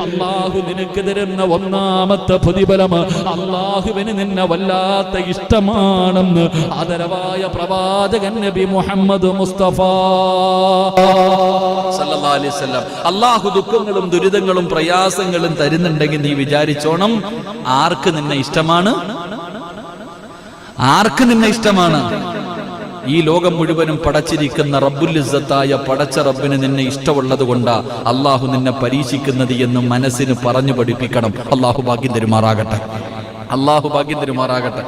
അല്ലാഹു നിനക്ക് തരുന്ന ഒന്നാമത്തെ പ്രതിഫലം അല്ലാഹുവിന് നിന്നെ വല്ലാത്ത ഇഷ്ടമാണെന്ന് ആദരവായ പ്രവാചകൻ നബി മുഹമ്മദ് മുസ്തഫ സല്ലല്ലാഹു അലൈഹി വസല്ലം. അല്ലാഹു ദുഃഖങ്ങളും ദുരിതങ്ങളും പ്രയാസങ്ങളും തരുന്നുണ്ടെങ്കിൽ നീ വിചാരിച്ചോണം, ആർക്ക് നിന്നെ ഇഷ്ടമാണ്? ആർക്ക് നിന്നെ ഇഷ്ടമാണ്? ഈ ലോകം മുഴുവനും പടച്ചിരിക്കുന്ന റബ്ബുൽ ഇസ്സത്തായ പടച്ച റബ്ബിന് നിന്നെ ഇഷ്ടമുള്ളത് കൊണ്ടാ അല്ലാഹു നിന്നെ പരീക്ഷിക്കുന്നത് എന്ന് മനസ്സിന് പറഞ്ഞു പഠിപ്പിക്കണം. അല്ലാഹു ഭാഗ്യം തരുമാറാകട്ടെ. അല്ലാഹു ഭാഗ്യം തരുമാറാകട്ടെ.